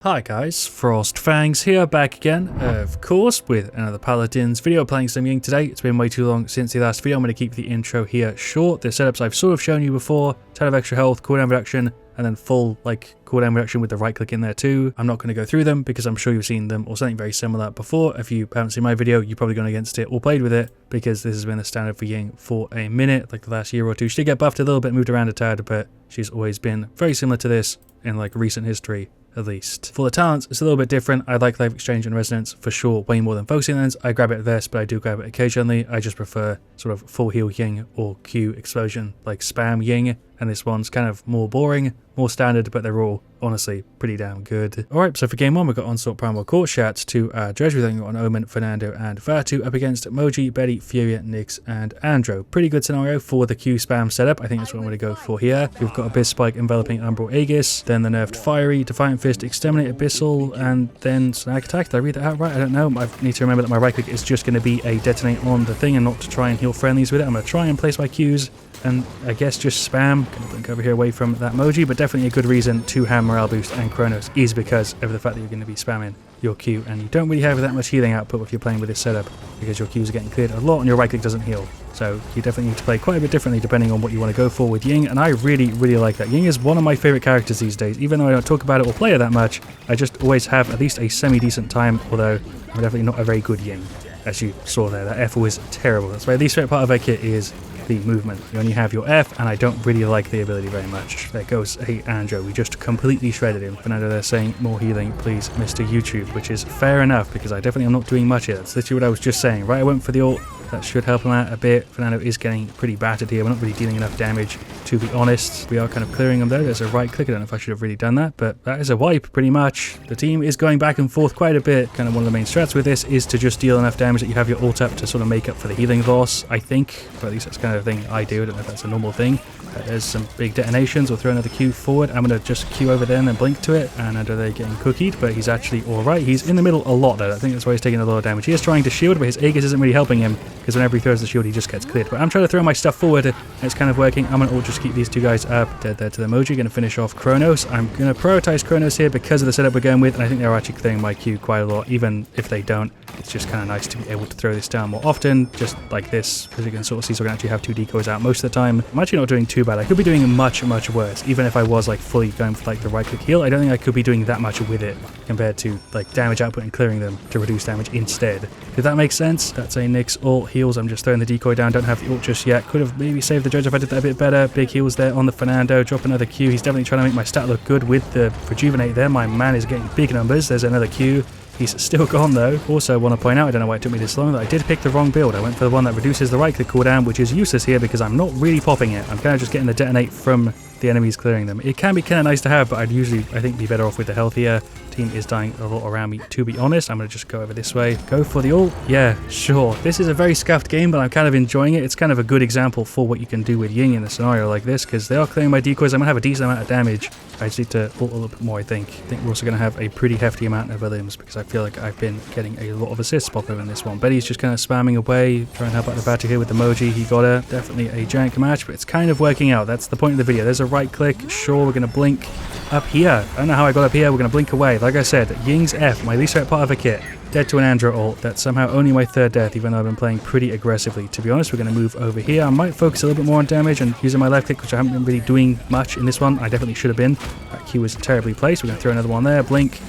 Hi guys, FrostFangs here, back again, of course, with another Paladins video playing some Ying today. It's been way too long since the last video. I'm going to keep the intro here short. The setups I've sort of shown you before, ton of extra health, cooldown reduction, and then full cooldown reduction with the right click in there too. I'm not going to go through them because I'm sure you've seen them or something very similar before. If you haven't seen my video, you've probably gone against it or played with it because this has been the standard for Ying for a minute, like the last year or two. She did get buffed a little bit, moved around a tad, but she's always been very similar to this in recent history. At least. For the talents, it's a little bit different. I like Life Exchange and Resonance for sure way more than Focusing Lens. I grab it this, but I do grab it occasionally. I just prefer sort of full heal Ying or Q explosion like spam Ying, and this one's kind of more boring, more standard, but they're all honestly pretty damn good. Alright, so for game 1 we've got Onslaught, Primal Court, shouts to Dredge. We've then got an Omen, Fernando and Vatu up against Moji, Betty, Furia, Nyx and Andro. Pretty good scenario for the Q spam setup. I think that's what I'm going to go for here. We've got Abyss Spike, Enveloping, Umbral, Aegis, then the nerfed Fiery, Defiant Fist, Exterminate, Abyssal, and then Snag Attack. Did I read that out right? I don't know. I need to remember that my right click is just going to be a detonate on the thing and not to try and heal friendlies with it. I'm going to try and place my Qs and I guess just spam. Gonna blink over here away from that Moji, but definitely a good reason to have morale boost and Chronos is because of the fact that you're going to be spamming your Q and you don't really have that much healing output if you're playing with this setup because your Qs are getting cleared a lot and your right click doesn't heal. So you definitely need to play quite a bit differently depending on what you want to go for with Ying, and I really like that. Ying is one of my favorite characters these days. Even though I don't talk about it or play it that much, I just always have at least a semi-decent time, although I'm definitely not a very good Ying. As you saw there, that F was terrible. That's my least favorite part of that kit is the movement. You only have your F, and I don't really like the ability very much. There goes Andro. We just completely shredded him. Fernando there saying, more healing, please, Mr. YouTube, which is fair enough, because I definitely am not doing much here. That's literally what I was just saying. Right, I went for the ult. That should help him out a bit. Fernando is getting pretty battered here. We're not really dealing enough damage, to be honest. We are kind of clearing him though. There's a right click. I don't know if I should have really done that, but that is a wipe pretty much. The team is going back and forth quite a bit. Kind of one of the main strats with this is to just deal enough damage that you have your ult up to sort of make up for the healing loss, I think. Or at least that's kind of the thing I do. I don't know if that's a normal thing. There's some big detonations. We'll throw another Q forward. I'm going to just Q over there and then blink to it. And Andro there getting cookied, but he's actually alright. He's in the middle a lot though. I think that's why he's taking a lot of damage. He is trying to shield, but his Aegis isn't really helping him because whenever he throws the shield, he just gets cleared. But I'm trying to throw my stuff forward and it's kind of working. I'm going to just keep these two guys up. Dead there to the Moji. Going to finish off Chronos. I'm going to prioritize Chronos here because of the setup we're going with, and I think they're actually clearing my Q quite a lot. Even if they don't, it's just kind of nice to be able to throw this down more often, just like this, as you can sort of see. So I can actually have two decoys out most of the time. I'm actually not doing too bad. I could be doing much worse. Even if I was fully going for the right click heal, I don't think I could be doing that much with it compared to damage output and clearing them to reduce damage instead. Did that make sense? That's a Nyx ult heals. I'm just throwing the decoy down. Don't have the ult just yet. Could have maybe saved the Judge if I did that a bit better. Big heals there on the Fernando. Drop another Q. He's definitely trying to make my stat look good with the Rejuvenate there. My man is getting big numbers. There's another Q. He's still gone though. Also want to point out, I don't know why it took me this long, that I did pick the wrong build. I went for the one that reduces the right click cooldown, which is useless here because I'm not really popping it. I'm kind of just getting the detonate from the enemies clearing them. It can be kind of nice to have, but I'd usually, I think, be better off with the healthier. Team is dying a lot around me, to be honest. I'm going to just go over this way. Go for the ult. Yeah, sure. This is a very scuffed game, but I'm kind of enjoying it. It's kind of a good example for what you can do with Ying in a scenario like this, because they are clearing my decoys. I'm going to have a decent amount of damage. I just need to ult a little bit more, I think. I think we're also going to have a pretty hefty amount of limbs, because I feel like I've been getting a lot of assists popping in this one. Betty's just kind of spamming away, trying to help out the batter here with the Moji. He got her. Definitely a jank match, but it's kind of working out. That's the point of the video. There's a right click. Sure, we're going to blink up here. I don't know how I got up here. We're going to blink away. Like I said, Ying's F, my least favorite part of the kit. Dead to an Andro ult. That's somehow only my third death, even though I've been playing pretty aggressively. To be honest, we're going to move over here. I might focus a little bit more on damage and using my left click, which I haven't been really doing much in this one. I definitely should have been. That Q was terribly placed. We're going to throw another one there. Blink.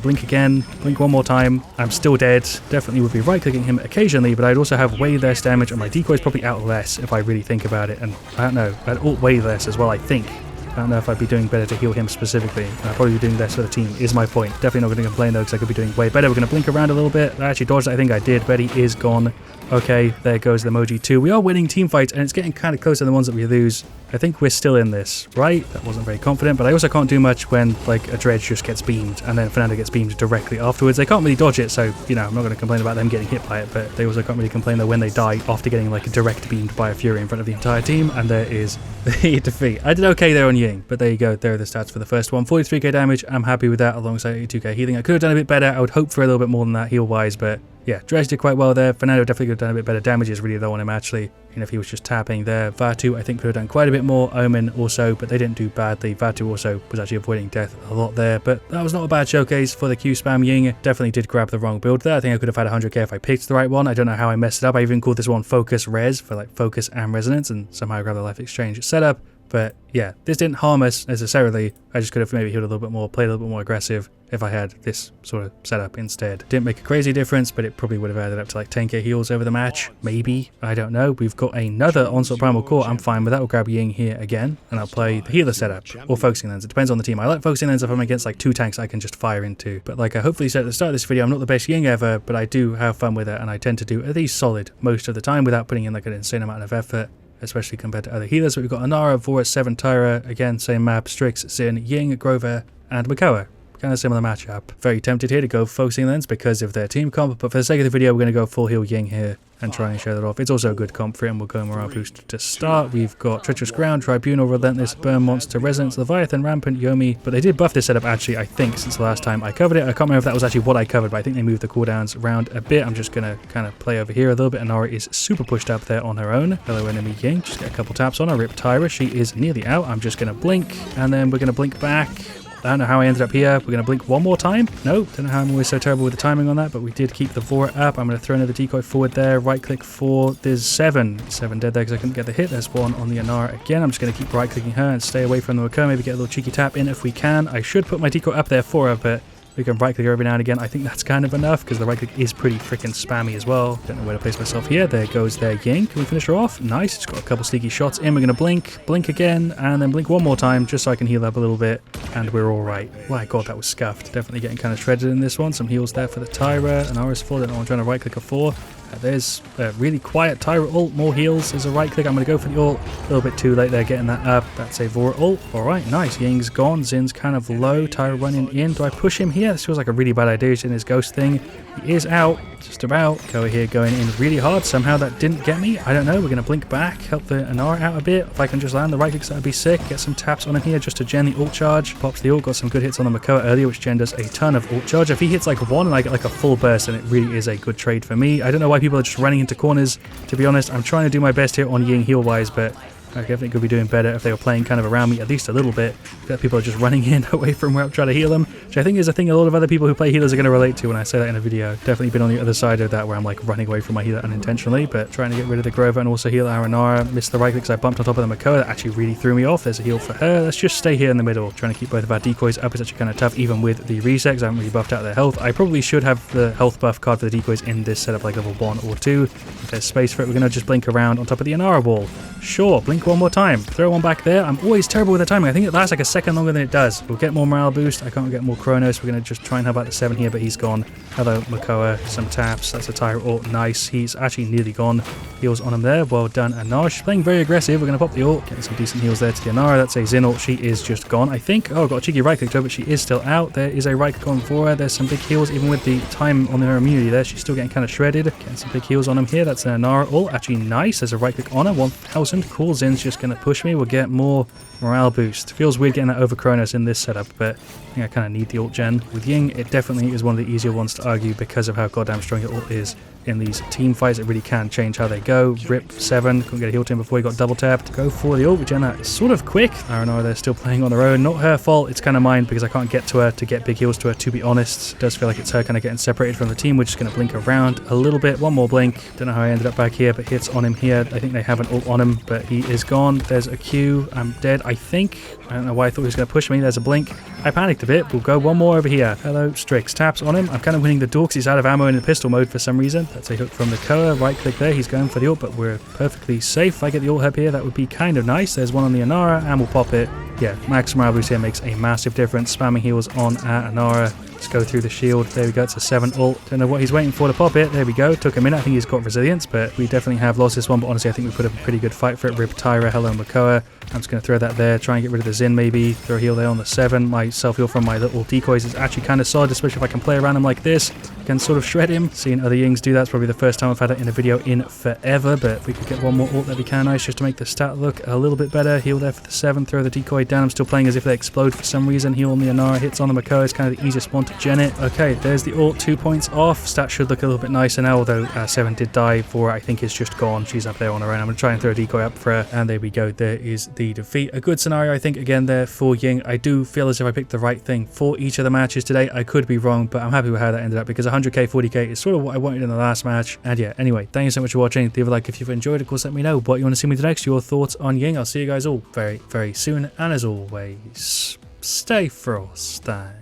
Blink again. Blink one more time. I'm still dead. Definitely would be right-clicking him occasionally, but I'd also have way less damage, and my decoy's probably out less if I really think about it. And I don't know. I'd ult way less as well, I think. I don't know if I'd be doing better to heal him specifically. I'd probably be doing less for the team, is my point. Definitely not going to complain though, because I could be doing way better. We're going to blink around a little bit. I actually dodged it. I think I did. Betty is gone. Okay, there goes the Moji too. We are winning team fights, and it's getting kind of close to the ones that we lose. I think we're still in this, right? That wasn't very confident, but I also can't do much when, a Dredge just gets beamed, and then Fernando gets beamed directly afterwards. They can't really dodge it, so, I'm not going to complain about them getting hit by it, but they also can't really complain, though, when they die after getting, direct beamed by a Fury in front of the entire team, and there is the defeat. I did okay there on Ying, but there you go. There are the stats for the first one. 43k damage. I'm happy with that, alongside 82k healing. I could have done a bit better. I would hope for a little bit more than that heal-wise, but yeah, Dredge did quite well there. Fernando definitely could have done a bit better. Damage is really low on him, actually. if he was just tapping there. Vatu, I think, could have done quite a bit more. Omen also, but they didn't do badly. Vatu also was actually avoiding death a lot there, but that was not a bad showcase for the Q spam. Ying definitely did grab the wrong build there. I think I could have had 100k if I picked the right one. I don't know how I messed it up. I even called this one Focus Res for like focus and resonance, and somehow I grabbed the Life Exchange setup. But yeah, this didn't harm us necessarily. I just could have maybe healed a little bit more, played a little bit more aggressive if I had this sort of setup instead. Didn't make a crazy difference, but it probably would have added up to like 10k heals over the match. Maybe. I don't know. We've got another Onslaught Primal Core. I'm fine with that. We'll grab Ying here again, and I'll play the healer setup or Focusing Lens. It depends on the team. I like Focusing Lens if I'm against like 2 tanks I can just fire into. But like I hopefully said at the start of this video, I'm not the best Ying ever, but I do have fun with it, and I tend to do at least solid most of the time without putting in like an insane amount of effort, especially compared to other healers. But we've got Inara, Vora, 7, Tyra, again, same map, Strix, Xin, Ying, Grover, and Makoa. Kind of similar matchup. Very tempted here to go Focusing Lens because of their team comp, but for the sake of the video, we're going to go full heal Ying here and try and show that off. It's also a good comp for him. We'll go Morale Boost to start. We've got Treacherous Ground, Tribunal, Relentless, Burn Monster, Resonance, Leviathan, Rampant, Yomi, but they did buff this setup actually, I think, since the last time I covered it. I can't remember if that was actually what I covered, but I think they moved the cooldowns around a bit. I'm just going to kind of play over here a little bit. Inara is super pushed up there on her own. Hello enemy Ying, just get a couple taps on her. Rip Tyra, she is nearly out. I'm just going to blink, and then we're going to blink back. I don't know how I ended up here. We're going to blink one more time. No, don't know how I'm always so terrible with the timing on that, but we did keep the Vora up. I'm going to throw another decoy forward there. Right click for, there's 7 dead there because I couldn't get the hit. There's 1 on the Inara again. I'm just going to keep right clicking her and stay away from the Makoa. Maybe get a little cheeky tap in if we can. I should put my decoy up there for her, but we can right click her every now and again. I think that's kind of enough because the right click is pretty freaking spammy as well. Don't know where to place myself here. There goes their Ying. Can we finish her off? Nice. It's got a couple sneaky shots in. We're going to blink again, and then blink one more time just so I can heal up a little bit, and we're all right. My god, that was scuffed. Definitely getting kind of shredded in this one. Some heals there for the Tyra. An RS full. Don't know what I'm trying to right click her for. There's a really quiet Tyra ult, more heals. There's a right click. I'm going to go for the ult. A little bit too late there getting that up. That's a Vora ult. Alright, nice. Ying's gone. Zin's kind of low. Tyra running in. Do I push him here? This feels like a really bad idea. He's in his ghost thing. He is out. Just about. Go here going in really hard. Somehow that didn't get me. I don't know. We're going to blink back. Help the Inara out a bit. If I can just land the right clicks, that would be sick. Get some taps on him here just to gen the ult charge. Pops the ult. Got some good hits on the Makoa earlier, which gen does a ton of ult charge. If he hits like 1 and I get like a full burst, then it really is a good trade for me. I don't know why people are just running into corners, to be honest. I'm trying to do my best here on Ying heal wise, but I definitely could be doing better if they were playing kind of around me at least a little bit. That people are just running in away from where I'm trying to heal them, which I think is a thing a lot of other people who play healers are going to relate to when I say that in a video. Definitely been on the other side of that where I'm like running away from my healer unintentionally, but trying to get rid of the Grover and also heal our Inara. Missed the right click because I bumped on top of the Makoa. That actually really threw me off. There's a heal for her. Let's just stay here in the middle. Trying to keep both of our decoys up is actually kind of tough even with the reset because I haven't really buffed out their health. I probably should have the health buff card for the decoys in this setup like level 1 or 2. If there's space for it, we're going to just blink around on top of the Inara wall. Sure, blink one more time. Throw one back there. I'm always terrible with the timing. I think it lasts like a second longer than it does. We'll get more morale boost. I can't get more Chronos. We're going to just try and help out the 7 here, but he's gone. Hello, Makoa. Some taps. That's a Tyra ult. Nice. He's actually nearly gone. Heals on him there. Well done, Inara. She's playing very aggressive. We're going to pop the ult. Getting some decent heals there to the Inara. That's a Xin ult. She is just gone, I think. Oh, got a cheeky right click to her, but she is still out. There is a right click on for her. There's some big heals, even with the time on her immunity there. She's still getting kind of shredded. Getting some big heals on him here. That's an Inara ult. Actually, nice. There's a right click on her. 1000. Cool. Zin's just going to push me. We'll get more morale boost. Feels weird getting that over Chronos in this setup, but I think I kind of need the ult gen. With Ying, it definitely is one of the easier ones to argue because of how goddamn strong your ult is in these team fights. It really can change how they go. Rip 7, couldn't get a heal to him before he got double tapped. Go for the ult, we gen that sort of quick. Aranara, they're still playing on their own. Not her fault, it's kind of mine because I can't get to her to get big heals to her, to be honest. It does feel like it's her kind of getting separated from the team. We're just going to blink around a little bit. One more blink. Don't know how I ended up back here, but hits on him here. I think they have an ult on him, but he is gone. There's a Q. I'm dead, I think. I don't know why I thought he was going to push me. There's a blink. I panicked a bit. We'll go one more over here. Hello, Strix. Taps on him. I'm kind of winning the duel because he's out of ammo in the pistol mode for some reason. That's a hook from the Koa. Right click there. He's going for the ult, but we're perfectly safe. If I get the ult up here, that would be kind of nice. There's one on the Inara, and we'll pop it. Yeah, max morale boost here makes a massive difference. Spamming heals on our Inara. Let's go through the shield. There we go. It's a 7 ult. Don't know what he's waiting for to pop it. There we go. Took a minute. I think he's got resilience, but we definitely have lost this one. But honestly, I think we put up a pretty good fight for it. Rip Tyra, hello Makoa. I'm just going to throw that there. Try and get rid of the Xin maybe. Throw a heal there on the 7. My self-heal from my little decoys is actually kind of solid, especially if I can play around him like this. I can sort of shred him. Seeing other Yings do that's probably the first time I've had it in a video in forever. But if we could get one more ult, that'd be kind of nice just to make the stat look a little bit better. Heal there for the 7. Throw the decoy down. I'm still playing as if they explode for some reason. Heal on the Inara. Hits on the Makoa is kind of the easiest one and Janet. Okay, there's the ult, 2 points off. Stats should look a little bit nicer now, although 7 did die. 4, I think, is just gone. She's up there on her own. I'm going to try and throw a decoy up for her, and there we go. There is the defeat. A good scenario, I think, again, there for Ying. I do feel as if I picked the right thing for each of the matches today. I could be wrong, but I'm happy with how that ended up, because 100k, 40k is sort of what I wanted in the last match. And yeah, anyway, thank you so much for watching. Leave a like if you've enjoyed. Of course, let me know what you want to see me do next, your thoughts on Ying. I'll see you guys all very, very soon. And as always, stay frosty.